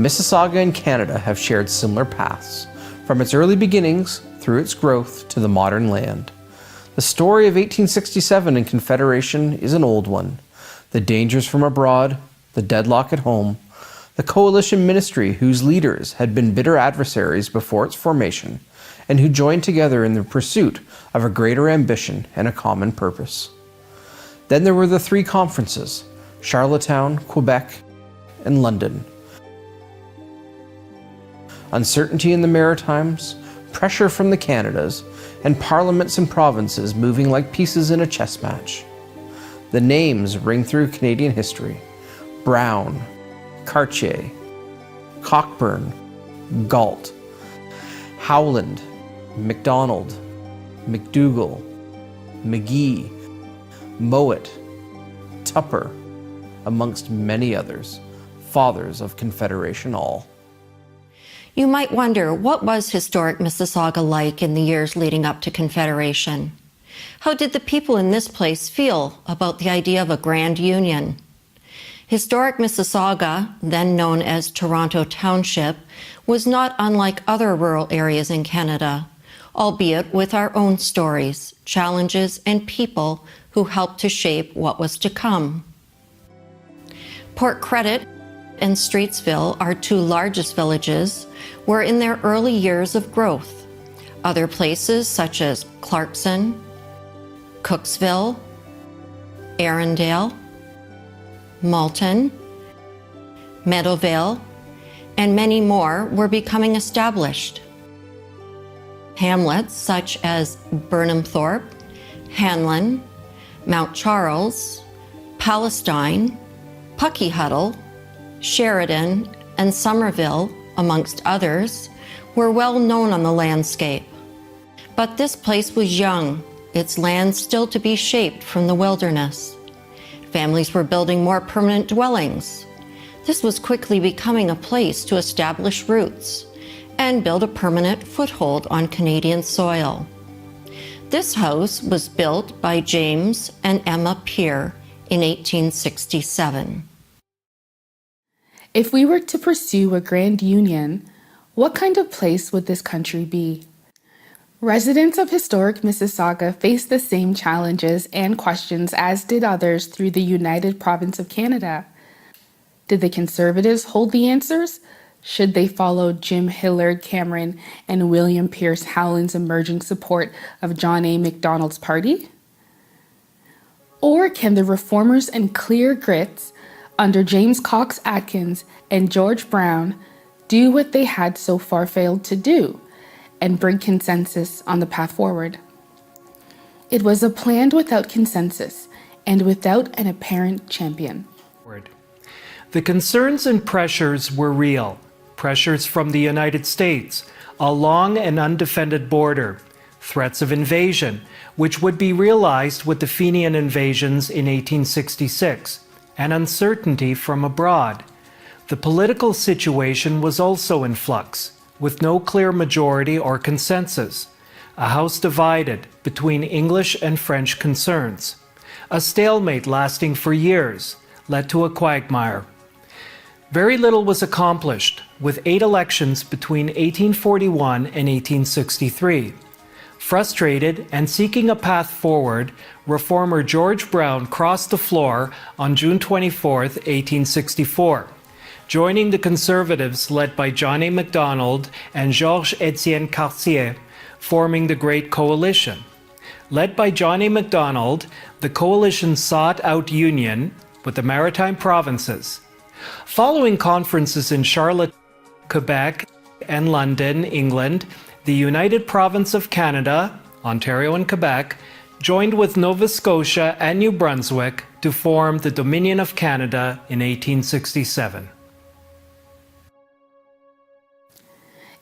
Mississauga and Canada have shared similar paths, from its early beginnings through its growth to the modern land. The story of 1867 and Confederation is an old one. The dangers from abroad, the deadlock at home, the coalition ministry whose leaders had been bitter adversaries before its formation, and who joined together in the pursuit of a greater ambition and a common purpose. Then there were the three conferences, Charlottetown, Quebec, and London. Uncertainty in the Maritimes, pressure from the Canadas, and parliaments and provinces moving like pieces in a chess match. The names ring through Canadian history: Brown, Cartier, Cockburn, Galt, Howland, MacDonald, McDougall, McGee, Mowat, Tupper, amongst many others, fathers of Confederation all. You might wonder, what was historic Mississauga like in the years leading up to Confederation? How did the people in this place feel about the idea of a grand union? Historic Mississauga, then known as Toronto Township, was not unlike other rural areas in Canada, albeit with our own stories, challenges, and people who helped to shape what was to come. Port Credit and Streetsville, our two largest villages, were in their early years of growth. Other places such as Clarkson, Cooksville, Arundel, Malton, Meadowvale, and many more were becoming established. Hamlets such as Burnhamthorpe, Hanlon, Mount Charles, Palestine, Puckyhuddle, Sheridan, and Somerville, amongst others, were well known on the landscape. But this place was young, its land still to be shaped from the wilderness. Families were building more permanent dwellings. This was quickly becoming a place to establish roots and build a permanent foothold on Canadian soil. This house was built by James and Emma Peer in 1867. If we were to pursue a grand union, what kind of place would this country be? Residents of historic Mississauga faced the same challenges and questions as did others through the United Province of Canada. Did the Conservatives hold the answers? Should they follow Jim Hillard Cameron and William Pierce Howland's emerging support of John A. Macdonald's party? Or can the Reformers and Clear Grits under James Cox Atkins and George Brown do what they had so far failed to do and bring consensus on the path forward? It was a plan without consensus and without an apparent champion. The concerns and pressures were real. Pressures from the United States, a long and undefended border, threats of invasion, which would be realized with the Fenian invasions in 1866, and uncertainty from abroad. The political situation was also in flux, with no clear majority or consensus, a house divided between English and French concerns. A stalemate lasting for years led to a quagmire. Very little was accomplished, with 8 elections between 1841 and 1863. Frustrated and seeking a path forward, reformer George Brown crossed the floor on June 24, 1864, joining the Conservatives led by John A. Macdonald and Georges-Étienne Cartier, forming the Great Coalition. Led by John A. Macdonald, the coalition sought out union with the Maritime provinces. Following conferences in Charlotte, Quebec, and London, England, the United Province of Canada, Ontario and Quebec, joined with Nova Scotia and New Brunswick to form the Dominion of Canada in 1867.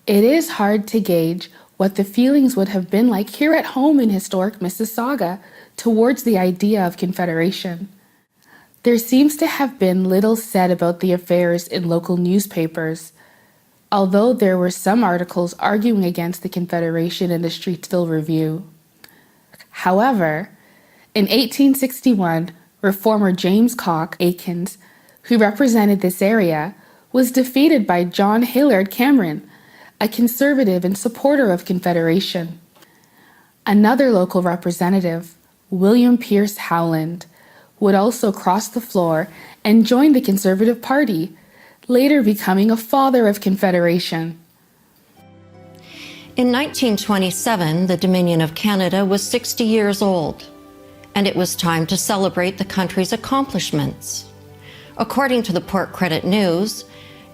It is hard to gauge what the feelings would have been like here at home in historic Mississauga towards the idea of Confederation. There seems to have been little said about the affairs in local newspapers, although there were some articles arguing against the Confederation in the Streetsville Review. However, in 1861, reformer James Cox Atkins, who represented this area, was defeated by John Hillard Cameron, a conservative and supporter of Confederation. Another local representative, William Pierce Howland, would also cross the floor and join the Conservative Party, later becoming a father of Confederation. In 1927, the Dominion of Canada was 60 years old, and it was time to celebrate the country's accomplishments. According to the Port Credit News,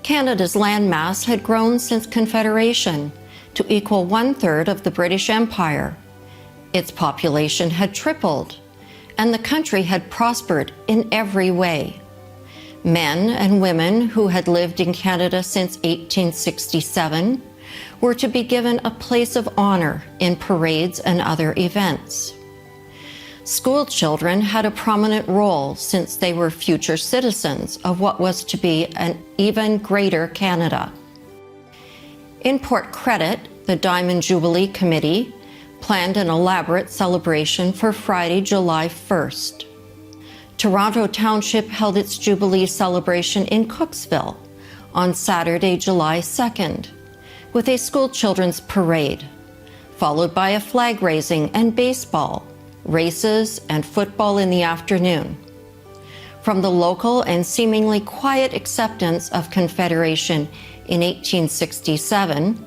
Canada's landmass had grown since Confederation to equal 1/3 of the British Empire. Its population had tripled, and the country had prospered in every way. Men and women who had lived in Canada since 1867 were to be given a place of honor in parades and other events. School children had a prominent role since they were future citizens of what was to be an even greater Canada. In Port Credit, the Diamond Jubilee Committee planned an elaborate celebration for Friday, July 1st. Toronto Township held its Jubilee celebration in Cooksville on Saturday, July 2nd, with a school children's parade, followed by a flag raising and baseball, races, and football in the afternoon. From the local and seemingly quiet acceptance of Confederation in 1867,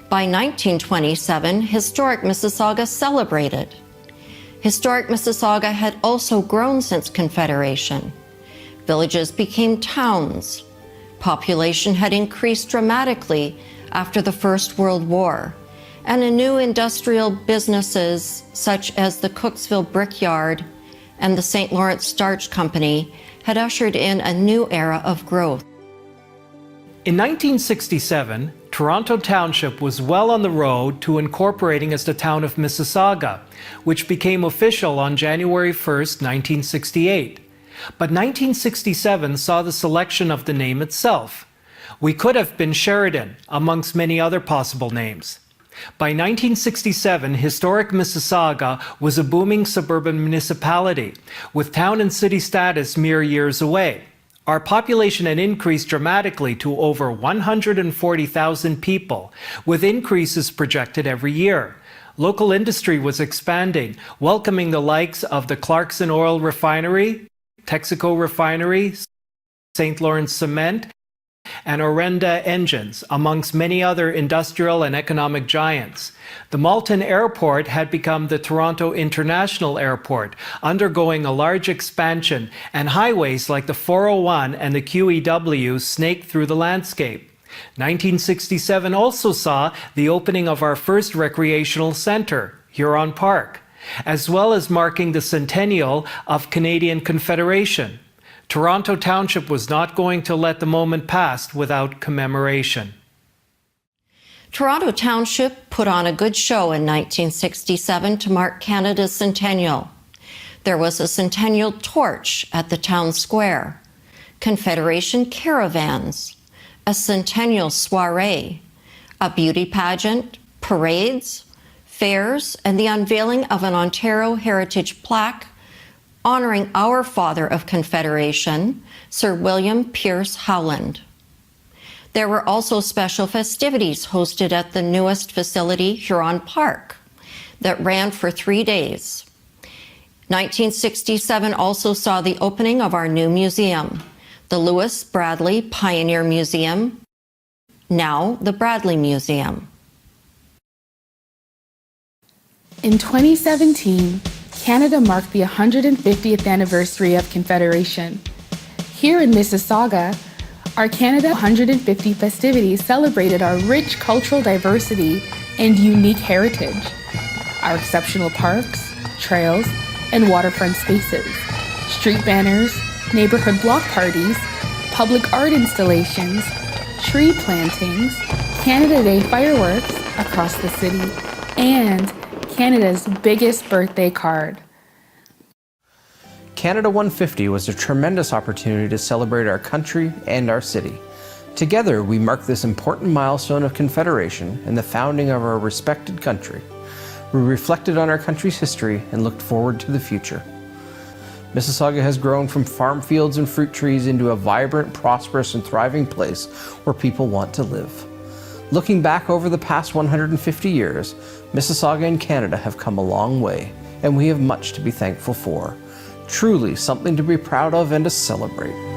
by 1927, historic Mississauga celebrated. Historic Mississauga had also grown since Confederation. Villages became towns. Population had increased dramatically after the First World War, and a new industrial businesses such as the Cooksville Brickyard and the St. Lawrence Starch Company had ushered in a new era of growth. In 1967, Toronto Township was well on the road to incorporating as the town of Mississauga, which became official on January 1st, 1968. But 1967 saw the selection of the name itself. We could have been Sheridan, amongst many other possible names. By 1967, historic Mississauga was a booming suburban municipality, with town and city status mere years away. Our population had increased dramatically to over 140,000 people, with increases projected every year. Local industry was expanding, welcoming the likes of the Clarkson Oil Refinery, Texaco Refinery, St. Lawrence Cement, and Orenda Engines, amongst many other industrial and economic giants. The Malton Airport had become the Toronto International Airport, undergoing a large expansion, and highways like the 401 and the QEW snaked through the landscape. 1967 also saw the opening of our first recreational centre, Huron Park, as well as marking the centennial of Canadian Confederation. Toronto Township was not going to let the moment pass without commemoration. Toronto Township put on a good show in 1967 to mark Canada's centennial. There was a centennial torch at the town square, Confederation caravans, a centennial soiree, a beauty pageant, parades, fairs, and the unveiling of an Ontario Heritage plaque honoring our father of Confederation, Sir William Pierce Howland. There were also special festivities hosted at the newest facility, Huron Park, that ran for 3 days. 1967 also saw the opening of our new museum, the Lewis Bradley Pioneer Museum, now the Bradley Museum. In 2017, Canada marked the 150th anniversary of Confederation. Here in Mississauga, our Canada 150 festivities celebrated our rich cultural diversity and unique heritage, our exceptional parks, trails, and waterfront spaces, street banners, neighborhood block parties, public art installations, tree plantings, Canada Day fireworks across the city, and Canada's biggest birthday card. Canada 150 was a tremendous opportunity to celebrate our country and our city. Together, we mark this important milestone of Confederation and the founding of our respected country. We reflected on our country's history and looked forward to the future. Mississauga has grown from farm fields and fruit trees into a vibrant, prosperous, and thriving place where people want to live. Looking back over the past 150 years, Mississauga and Canada have come a long way, and we have much to be thankful for. Truly something to be proud of and to celebrate.